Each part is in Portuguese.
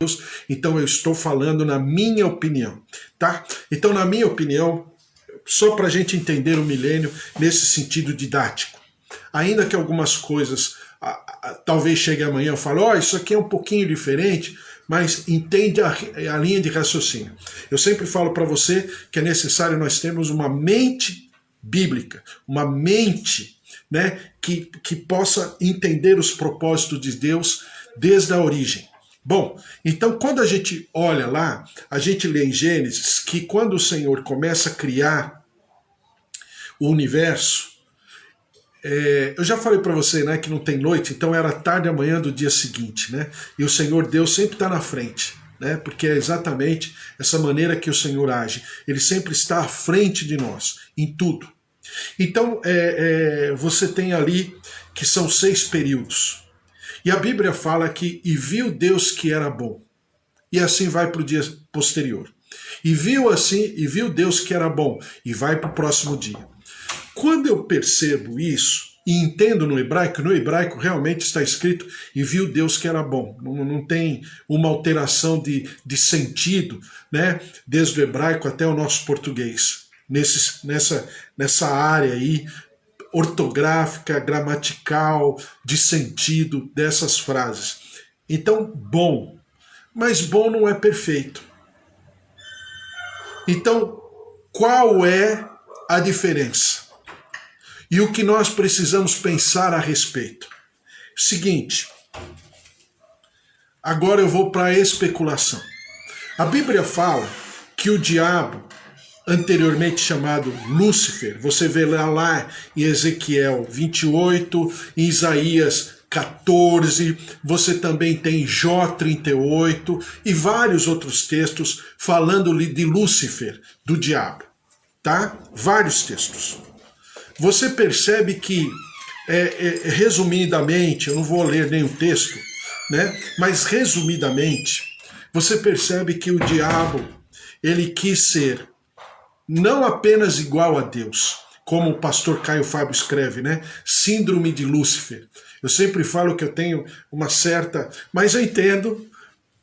Deus, então eu estou falando na minha opinião, tá? Então, na minha opinião, só para a gente entender o milênio nesse sentido didático, ainda que algumas coisas talvez chegue amanhã e fale, isso aqui é um pouquinho diferente, mas entende a linha de raciocínio. Eu sempre falo para você que é necessário nós termos uma mente bíblica, uma mente, né, que possa entender os propósitos de Deus desde a origem. Bom, então quando a gente olha lá, a gente lê em Gênesis que quando o Senhor começa a criar o universo, eu já falei para você, né, que não tem noite, então era tarde e amanhã do dia seguinte, né? E o Senhor Deus sempre está na frente, né? Porque é exatamente essa maneira que o Senhor age. Ele sempre está à frente de nós, em tudo. Então, você tem ali que são 6 períodos. E a Bíblia fala que, e viu Deus que era bom. E assim vai para o dia posterior. E viu Deus que era bom. E vai para o próximo dia. Quando eu percebo isso, e entendo no hebraico realmente está escrito, e viu Deus que era bom. Não tem uma alteração de sentido, né? Desde o hebraico até o nosso português. Nessa área aí, ortográfica, gramatical, de sentido dessas frases. Então, bom. Mas bom não é perfeito. Então, qual é a diferença? E o que nós precisamos pensar a respeito? Seguinte, agora eu vou para a especulação. A Bíblia fala que o diabo, anteriormente chamado Lúcifer, você vê lá em Ezequiel 28, em Isaías 14, você também tem Jó 38 e vários outros textos falando de Lúcifer, do diabo, tá? Vários textos. Você percebe que, resumidamente, eu não vou ler nenhum texto, né? Mas resumidamente, você percebe que o diabo, ele quis ser não apenas igual a Deus, como o pastor Caio Fábio escreve, né? Síndrome de Lúcifer. Eu sempre falo que eu tenho uma certa... Mas eu entendo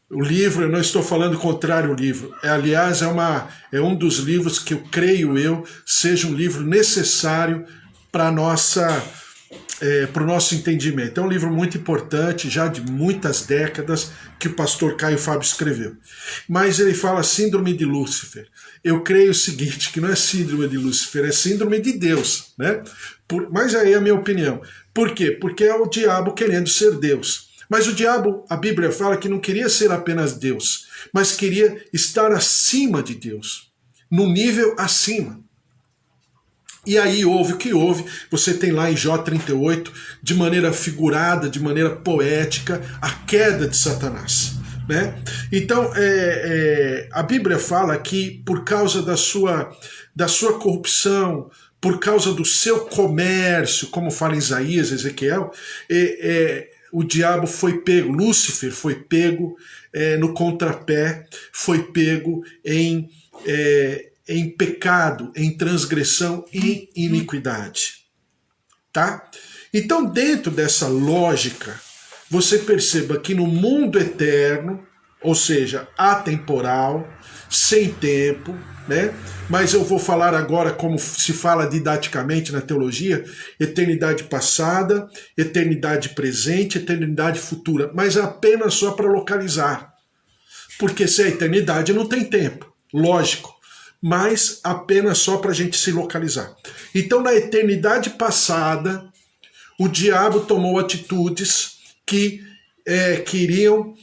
o livro, eu não estou falando contrário ao livro. Aliás, é um dos livros que eu creio seja um livro necessário para o nosso entendimento. É um livro muito importante, já de muitas décadas, que o pastor Caio Fábio escreveu. Mas ele fala síndrome de Lúcifer. Eu creio o seguinte, que não é síndrome de Lúcifer, é síndrome de Deus, né? Mas aí é a minha opinião. Por quê? Porque é o diabo querendo ser Deus. Mas o diabo, a Bíblia fala que não queria ser apenas Deus, mas queria estar acima de Deus, num nível acima. E aí houve o que houve, você tem lá em Jó 38, de maneira figurada, de maneira poética, a queda de Satanás. Né? Então, a Bíblia fala que por causa da sua corrupção, por causa do seu comércio, como fala em Isaías, Ezequiel, o diabo foi pego, Lúcifer foi pego no contrapé, foi pego em pecado, em transgressão e iniquidade. Tá? Então, dentro dessa lógica, você perceba que no mundo eterno, ou seja, atemporal, sem tempo, né? Mas eu vou falar agora como se fala didaticamente na teologia, eternidade passada, eternidade presente, eternidade futura, mas apenas só para localizar. Porque se é eternidade não tem tempo, lógico, mas apenas só para a gente se localizar. Então, na eternidade passada, o diabo tomou atitudes que queriam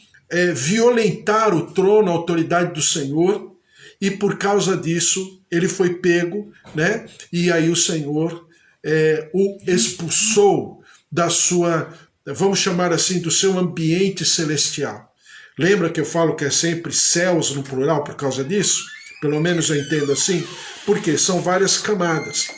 violentar o trono, a autoridade do Senhor, e por causa disso ele foi pego, né? E aí o Senhor o expulsou da sua, vamos chamar assim, do seu ambiente celestial. Lembra que eu falo que é sempre céus no plural por causa disso? Pelo menos eu entendo assim, porque são várias camadas.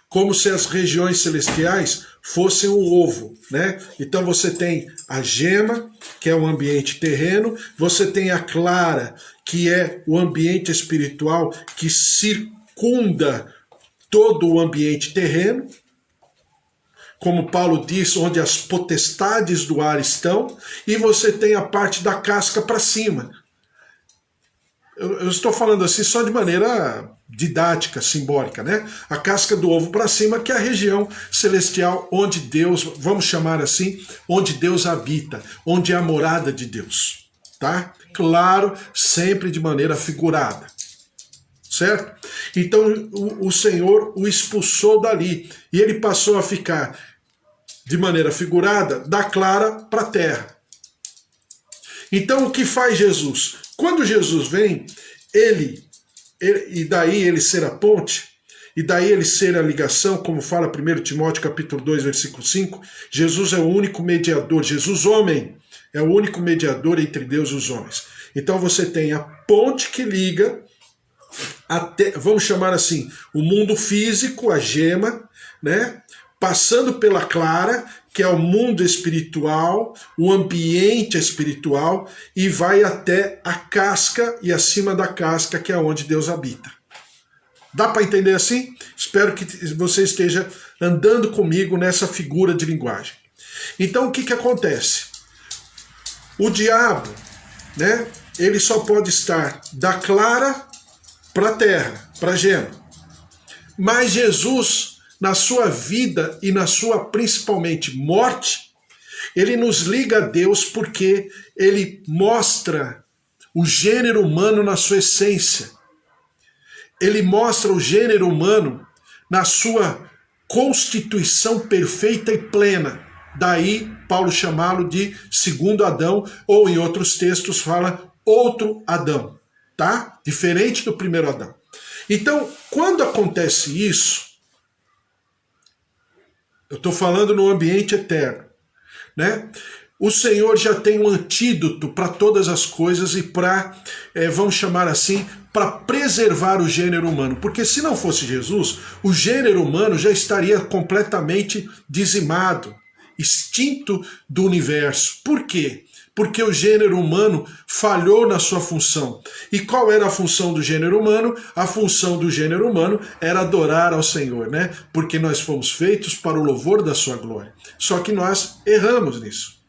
Como se as regiões celestiais fossem um ovo, né? Então você tem a gema, que é o ambiente terreno, você tem a clara, que é o ambiente espiritual que circunda todo o ambiente terreno, como Paulo diz, onde as potestades do ar estão, e você tem a parte da casca para cima. Eu estou falando assim só de maneira didática, simbólica, né? A casca do ovo para cima, que é a região celestial onde Deus, vamos chamar assim, onde Deus habita, onde é a morada de Deus, tá? Claro, sempre de maneira figurada, certo? Então o Senhor o expulsou dali e ele passou a ficar de maneira figurada da clara para a terra. Então o que faz Jesus? Quando Jesus vem, e daí ele ser a ponte, e daí ele ser a ligação, como fala 1 Timóteo capítulo 2, versículo 5, Jesus é o único mediador, Jesus homem, é o único mediador entre Deus e os homens. Então você tem a ponte que liga, até, vamos chamar assim, o mundo físico, a gema, né? Passando pela clara, que é o mundo espiritual, o ambiente espiritual, e vai até a casca e acima da casca, que é onde Deus habita. Dá para entender assim? Espero que você esteja andando comigo nessa figura de linguagem. Então o que acontece? O diabo, né, ele só pode estar da clara para a terra, para a gema. Mas Jesus, na sua vida e na sua principalmente morte, ele nos liga a Deus porque ele mostra o gênero humano na sua essência. Ele mostra o gênero humano na sua constituição perfeita e plena. Daí Paulo chamá-lo de segundo Adão, ou em outros textos fala outro Adão, tá? Diferente do primeiro Adão. Então, quando acontece isso, eu estou falando no ambiente eterno, né? O Senhor já tem um antídoto para todas as coisas e para, vamos chamar assim, para preservar o gênero humano. Porque se não fosse Jesus, o gênero humano já estaria completamente dizimado, extinto do universo. Por quê? Porque o gênero humano falhou na sua função. E qual era a função do gênero humano? A função do gênero humano era adorar ao Senhor, né? Porque nós fomos feitos para o louvor da sua glória. Só que nós erramos nisso.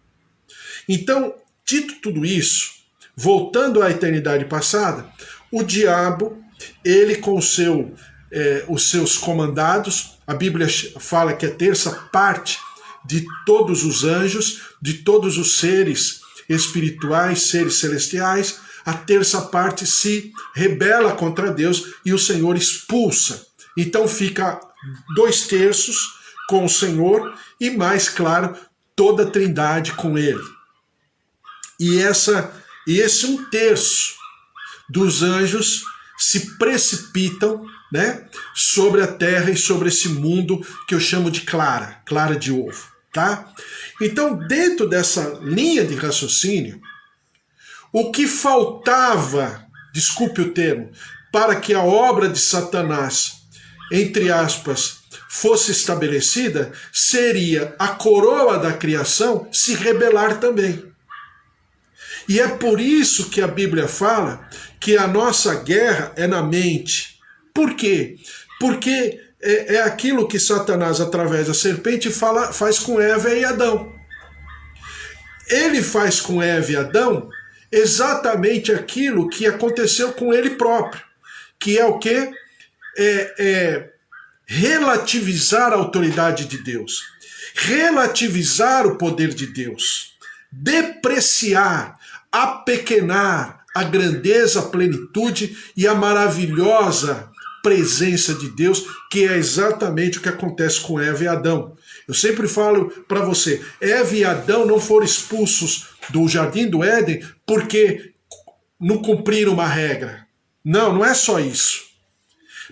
Então, dito tudo isso, voltando à eternidade passada, o diabo, ele com os seus comandados, a Bíblia fala que a terça parte de todos os anjos, de todos os seres espirituais, seres celestiais, a terça parte se rebela contra Deus e o Senhor expulsa. Então fica 2/3 com o Senhor e mais, claro, toda a Trindade com ele. E esse 1/3 dos anjos se precipitam, né, sobre a terra e sobre esse mundo que eu chamo de clara de ovo. Tá? Então, dentro dessa linha de raciocínio, o que faltava, desculpe o termo, para que a obra de Satanás, entre aspas, fosse estabelecida, seria a coroa da criação se rebelar também. E é por isso que a Bíblia fala que a nossa guerra é na mente. Por quê? Porque é aquilo que Satanás, através da serpente, faz com Eva e Adão. Ele faz com Eva e Adão exatamente aquilo que aconteceu com ele próprio, que é o quê? Relativizar a autoridade de Deus, relativizar o poder de Deus, depreciar, apequenar a grandeza, a plenitude e a maravilhosa presença de Deus, que é exatamente o que acontece com Eva e Adão. Eu sempre falo para você, Eva e Adão não foram expulsos do Jardim do Éden porque não cumpriram uma regra. Não, não é só isso.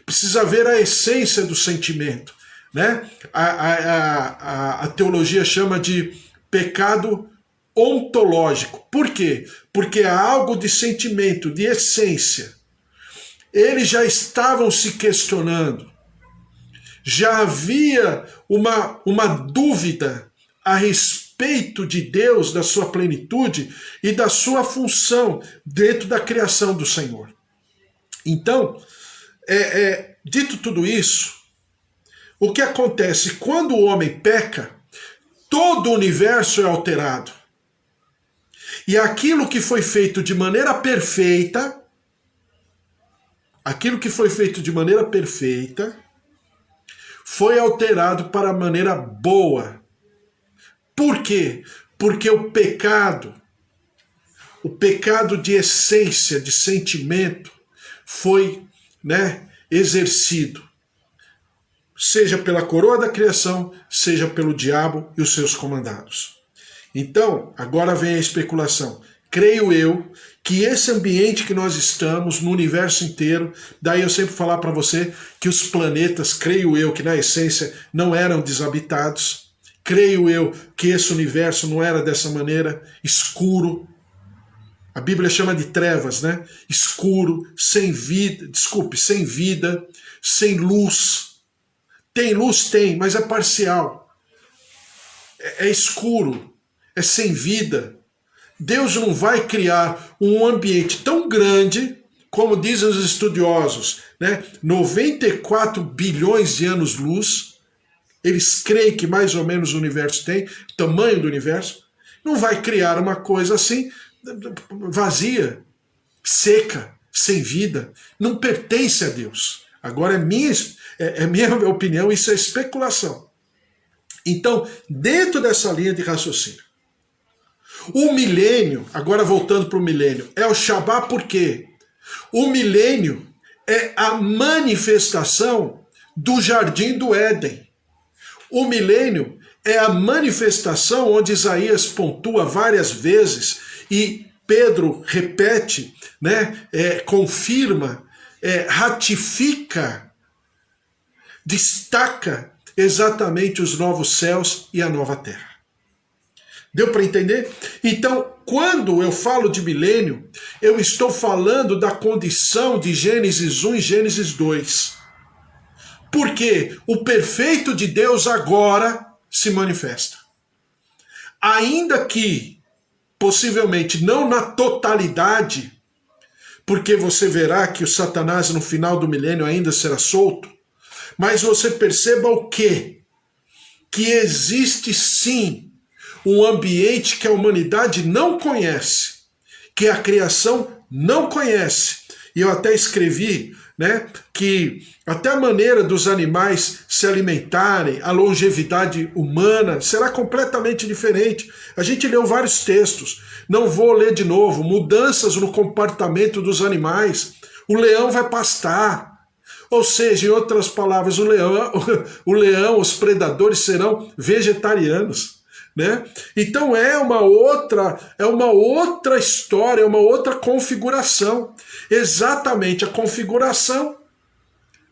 Precisa ver a essência do sentimento, né? A teologia chama de pecado ontológico. Por quê? Porque há algo de sentimento, de essência. Eles já estavam se questionando. Já havia uma dúvida a respeito de Deus, da sua plenitude e da sua função dentro da criação do Senhor. Então, dito tudo isso, o que acontece? Quando o homem peca, todo o universo é alterado. E aquilo que foi feito de maneira perfeita, foi alterado para a maneira boa. Por quê? Porque o pecado de essência, de sentimento, foi, exercido. Seja pela coroa da criação, seja pelo diabo e os seus comandados. Então, agora vem a especulação. Creio eu que esse ambiente que nós estamos, no universo inteiro, daí eu sempre falar para você que os planetas, creio eu que na essência não eram desabitados, creio eu que esse universo não era dessa maneira, escuro. A Bíblia chama de trevas, né? Escuro, sem vida, sem luz. Tem luz? Tem, mas é parcial. É escuro, é sem vida. Deus não vai criar um ambiente tão grande, como dizem os estudiosos, 94 bilhões de anos-luz. Eles creem que mais ou menos o universo tem, o tamanho do universo. Não vai criar uma coisa assim, vazia, seca, sem vida. Não pertence a Deus. Agora é minha opinião, isso é especulação. Então, dentro dessa linha de raciocínio, o milênio, agora voltando para o milênio, é o Shabá por quê? O milênio é a manifestação do Jardim do Éden. O milênio é a manifestação onde Isaías pontua várias vezes e Pedro repete, confirma, ratifica, destaca exatamente os novos céus e a nova terra. Deu para entender? Então, quando eu falo de milênio, eu estou falando da condição de Gênesis 1 e Gênesis 2. Porque o perfeito de Deus agora se manifesta. Ainda que, possivelmente, não na totalidade, porque você verá que o Satanás no final do milênio ainda será solto, mas você perceba o quê? Que existe sim um ambiente que a humanidade não conhece, que a criação não conhece. E eu até escrevi, que até a maneira dos animais se alimentarem, a longevidade humana será completamente diferente. A gente leu vários textos, não vou ler de novo, mudanças no comportamento dos animais. O leão vai pastar. Ou seja, em outras palavras, o leão, os predadores serão vegetarianos. Então é uma outra história, é uma outra configuração. Exatamente a configuração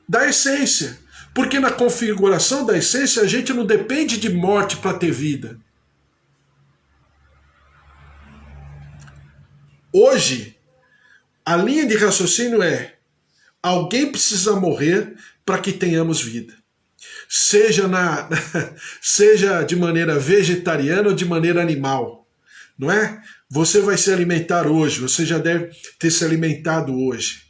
da essência. Porque na configuração da essência a gente não depende de morte para ter vida. Hoje, a linha de raciocínio é: alguém precisa morrer para que tenhamos vida. Seja de maneira vegetariana ou de maneira animal, não é? Você vai se alimentar hoje, você já deve ter se alimentado hoje.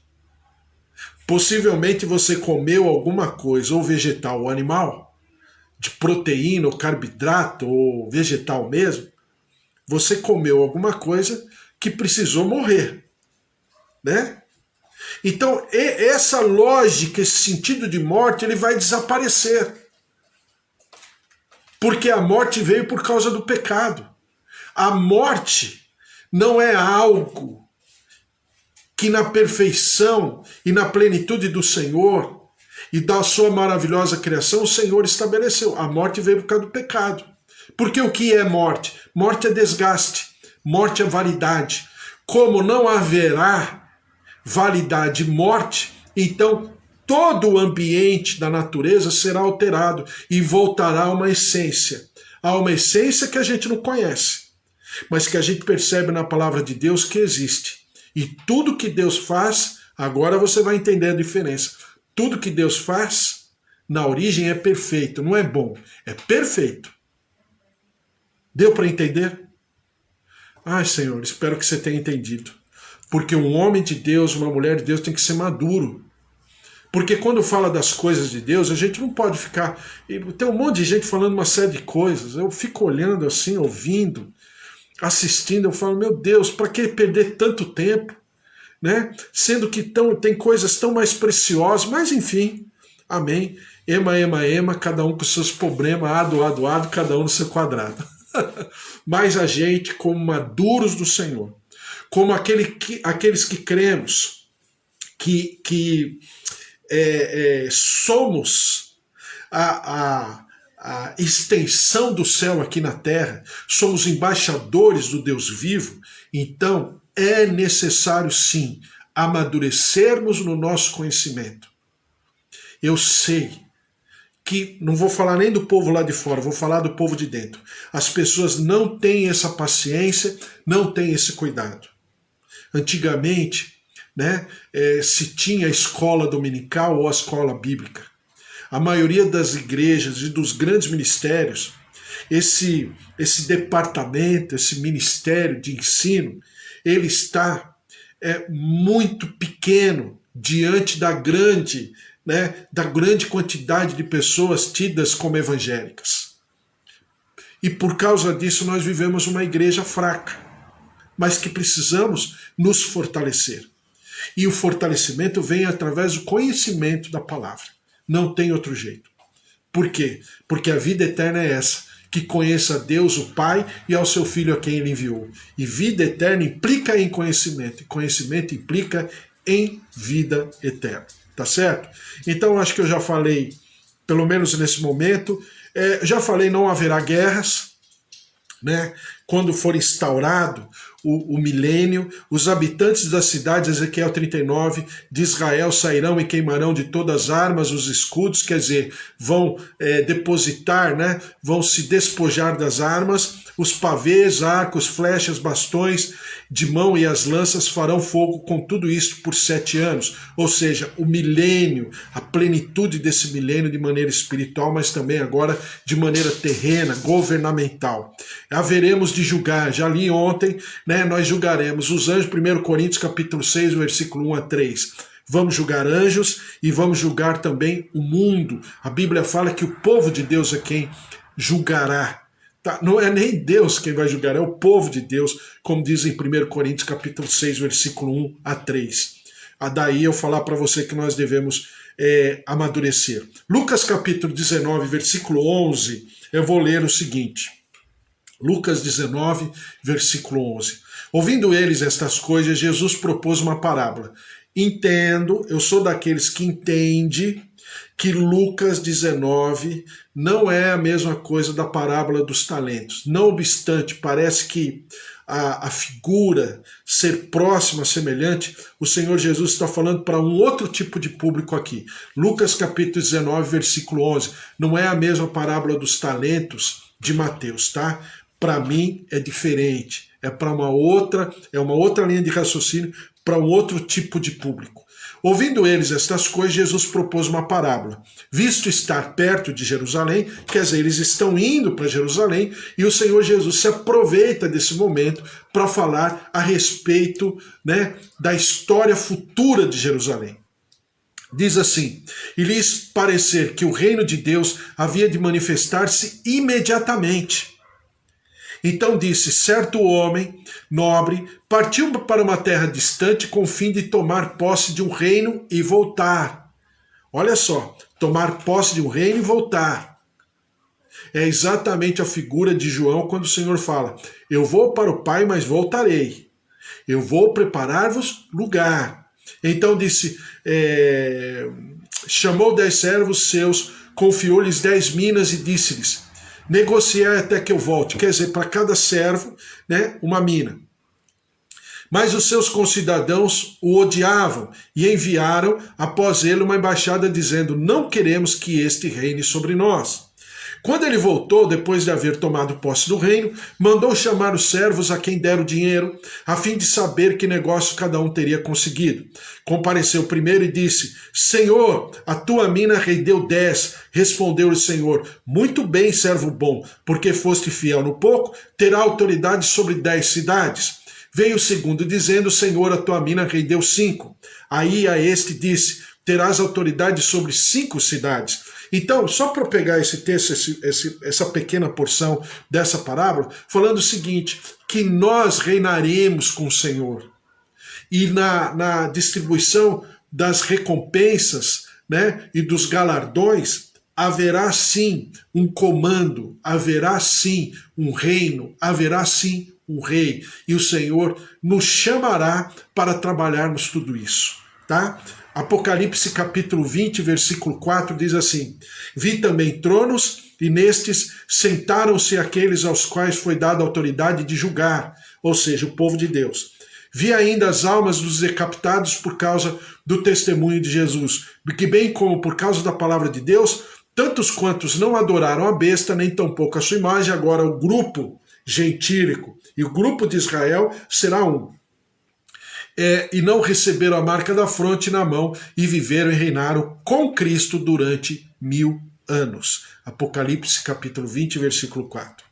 Possivelmente você comeu alguma coisa, ou vegetal ou animal, de proteína ou carboidrato ou vegetal mesmo. Você comeu alguma coisa que precisou morrer, Então, essa lógica, esse sentido de morte, ele vai desaparecer. Porque a morte veio por causa do pecado. A morte não é algo que na perfeição e na plenitude do Senhor e da sua maravilhosa criação o Senhor estabeleceu. A morte veio por causa do pecado. Porque o que é morte? Morte é desgaste, morte é validade. Como não haverá validade e morte, então todo o ambiente da natureza será alterado e voltará a uma essência. A uma essência que a gente não conhece, mas que a gente percebe na palavra de Deus que existe. E tudo que Deus faz, agora você vai entender a diferença. Tudo que Deus faz, na origem é perfeito, não é bom, é perfeito. Deu para entender? Ai, Senhor, espero que você tenha entendido. Porque um homem de Deus, uma mulher de Deus tem que ser maduro Porque quando fala das coisas de Deus, a gente não pode ficar... Tem um monte de gente falando uma série de coisas, eu fico olhando assim, ouvindo, assistindo, eu falo, meu Deus, para que perder tanto tempo? Né? Sendo que tem coisas tão mais preciosas, mas enfim, amém. Ema, ema, ema, cada um com seus problemas, ado, cada um no seu quadrado. Mas a gente, como maduros do Senhor, como aqueles que cremos, que somos a extensão do céu aqui na terra, somos embaixadores do Deus vivo, então é necessário sim amadurecermos no nosso conhecimento. Eu sei que, não vou falar nem do povo lá de fora, vou falar do povo de dentro. As pessoas não têm essa paciência, não têm esse cuidado. Antigamente, né, se tinha a escola dominical ou a escola bíblica. A maioria das igrejas e dos grandes ministérios, esse departamento, esse ministério de ensino, ele está muito pequeno diante da grande quantidade de pessoas tidas como evangélicas. E por causa disso nós vivemos uma igreja fraca, mas que precisamos nos fortalecer. E o fortalecimento vem através do conhecimento da palavra. Não tem outro jeito. Por quê? Porque a vida eterna é essa, que conheça a Deus, o Pai, e ao seu Filho a quem ele enviou. E vida eterna implica em conhecimento, e conhecimento implica em vida eterna. Tá certo? Então acho que eu já falei, pelo menos nesse momento, já falei, não haverá guerras, né? Quando for instaurado o milênio, os habitantes da cidade, Ezequiel 39, de Israel sairão e queimarão de todas as armas os escudos, quer dizer, vão depositar, né? Vão se despojar das armas, os pavês, arcos, flechas, bastões de mão e as lanças farão fogo com tudo isto por 7 anos. Ou seja, o milênio, a plenitude desse milênio de maneira espiritual, mas também agora de maneira terrena, governamental. Haveremos de julgar, já li ontem, né, nós julgaremos os anjos, 1 Coríntios capítulo 6, versículo 1 a 3. Vamos julgar anjos e vamos julgar também o mundo. A Bíblia fala que o povo de Deus é quem julgará. Tá, não é nem Deus quem vai julgar, é o povo de Deus, como diz em 1 Coríntios capítulo 6, versículo 1 a 3. Daí eu falar para você que nós devemos amadurecer. Lucas capítulo 19, versículo 11, eu vou ler o seguinte. Lucas 19, versículo 11. Ouvindo eles estas coisas, Jesus propôs uma parábola. Entendo, eu sou daqueles que entende que Lucas 19 não é a mesma coisa da parábola dos talentos. Não obstante, parece que a figura ser próxima, semelhante, o Senhor Jesus está falando para um outro tipo de público aqui. Lucas capítulo 19, versículo 11, não é a mesma parábola dos talentos de Mateus, tá? Para mim é diferente, é uma outra linha de raciocínio, para um outro tipo de público. Ouvindo eles estas coisas, Jesus propôs uma parábola. Visto estar perto de Jerusalém, quer dizer, eles estão indo para Jerusalém, e o Senhor Jesus se aproveita desse momento para falar a respeito, né, da história futura de Jerusalém. Diz assim, e lhes parecer que o reino de Deus havia de manifestar-se imediatamente. Então disse, certo homem nobre partiu para uma terra distante com o fim de tomar posse de um reino e voltar. Olha só, tomar posse de um reino e voltar. É exatamente a figura de João quando o Senhor fala, eu vou para o Pai, mas voltarei. Eu vou preparar-vos lugar. Então disse, chamou 10 servos seus, confiou-lhes 10 minas e disse-lhes, negociar até que eu volte, quer dizer, para cada servo, né, uma mina. Mas os seus concidadãos o odiavam e enviaram após ele uma embaixada dizendo, não queremos que este reine sobre nós. Quando ele voltou, depois de haver tomado posse do reino, mandou chamar os servos a quem deram dinheiro, a fim de saber que negócio cada um teria conseguido. Compareceu primeiro e disse, Senhor, a tua mina rendeu 10. Respondeu-lhe o Senhor, muito bem, servo bom, porque foste fiel no pouco, terá autoridade sobre 10 cidades. Veio o segundo dizendo, Senhor, a tua mina rendeu 5. Aí a este disse, terás autoridade sobre 5 cidades. Então, só para eu pegar esse texto, essa pequena porção dessa parábola, falando o seguinte, que nós reinaremos com o Senhor. E na distribuição das recompensas, né, e dos galardões, haverá sim um comando, haverá sim um reino, haverá sim um rei. E o Senhor nos chamará para trabalharmos tudo isso, tá? Apocalipse capítulo 20, versículo 4 diz assim: vi também tronos, e nestes sentaram-se aqueles aos quais foi dada a autoridade de julgar, ou seja, o povo de Deus. Vi ainda as almas dos decapitados por causa do testemunho de Jesus, que bem como por causa da palavra de Deus, tantos quantos não adoraram a besta, nem tampouco a sua imagem. Agora o grupo gentílico e o grupo de Israel será um. E não receberam a marca da fronte na mão, e viveram e reinaram com Cristo durante 1000 anos. Apocalipse capítulo 20, versículo 4.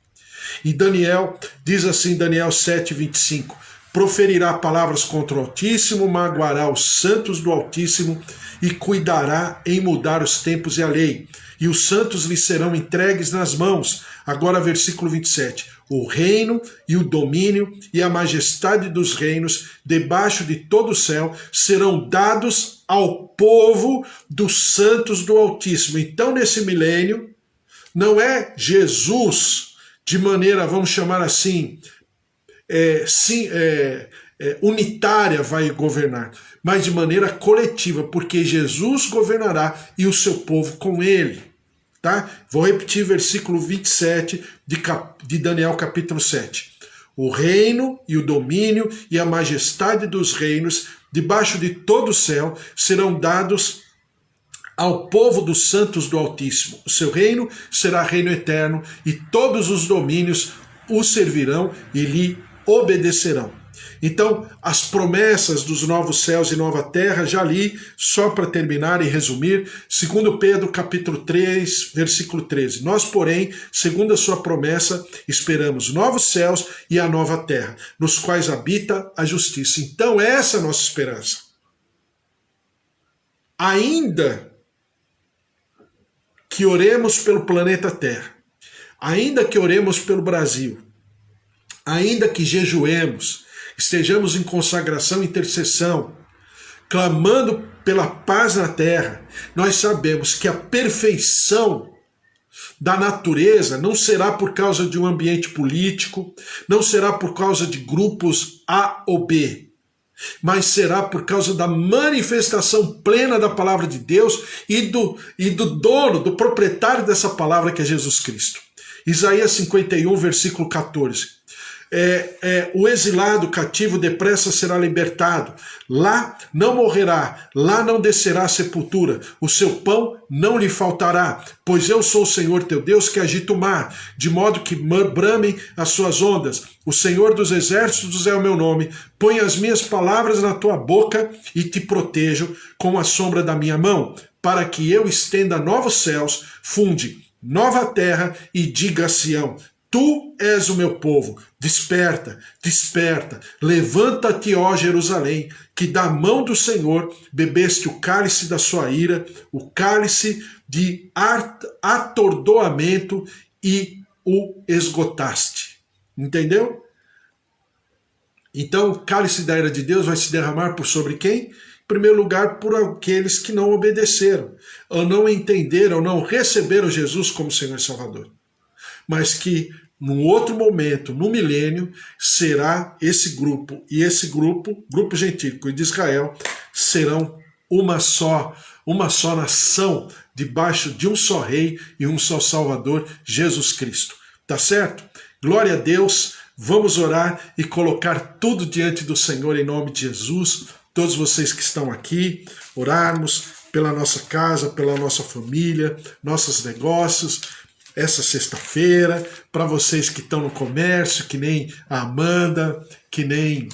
E Daniel, diz assim, Daniel 7, 25, proferirá palavras contra o Altíssimo, magoará os santos do Altíssimo, e cuidará em mudar os tempos e a lei. E os santos lhe serão entregues nas mãos. Agora versículo 27. O reino e o domínio e a majestade dos reinos debaixo de todo o céu serão dados ao povo dos santos do Altíssimo. Então, nesse milênio, não é Jesus de maneira, vamos chamar assim, unitária vai governar, mas de maneira coletiva, porque Jesus governará e o seu povo com ele. Tá? Vou repetir versículo 27 de Daniel capítulo 7. O reino e o domínio e a majestade dos reinos debaixo de todo o céu serão dados ao povo dos santos do Altíssimo. O seu reino será reino eterno, e todos os domínios o servirão e lhe obedecerão. Então, as promessas dos novos céus e nova terra, já li, só para terminar e resumir, 2 Pedro capítulo 3, versículo 13. Nós, porém, segundo a sua promessa, esperamos novos céus e a nova terra, nos quais habita a justiça. Então, essa é a nossa esperança. Ainda que oremos pelo planeta Terra, ainda que oremos pelo Brasil, ainda que jejuemos, estejamos em consagração e intercessão, clamando pela paz na terra, nós sabemos que a perfeição da natureza não será por causa de um ambiente político, não será por causa de grupos A ou B, mas será por causa da manifestação plena da palavra de Deus e do dono, do proprietário dessa palavra, que é Jesus Cristo. Isaías 51, versículo 14. O exilado cativo depressa será libertado, lá não morrerá, lá não descerá à sepultura, o seu pão não lhe faltará, pois eu sou o Senhor teu Deus que agita o mar, de modo que bramem as suas ondas. O Senhor dos exércitos é o meu nome. Põe as minhas palavras na tua boca e te protejo com a sombra da minha mão, para que eu estenda novos céus, funde nova terra e diga a Sião: tu és o meu povo, desperta, desperta, levanta-te, ó Jerusalém, que da mão do Senhor bebeste o cálice da sua ira, o cálice de atordoamento, e o esgotaste. Entendeu? Então o cálice da ira de Deus vai se derramar por sobre quem? Em primeiro lugar, por aqueles que não obedeceram, ou não entenderam, ou não receberam Jesus como Senhor e Salvador. Mas que num outro momento, no milênio, será esse grupo, e esse grupo gentílico e de Israel, serão uma só nação, debaixo de um só rei e um só Salvador, Jesus Cristo. Tá certo? Glória a Deus, vamos orar e colocar tudo diante do Senhor em nome de Jesus. Todos vocês que estão aqui, orarmos pela nossa casa, pela nossa família, nossos negócios, essa sexta-feira, para vocês que estão no comércio, que nem a Amanda, que nem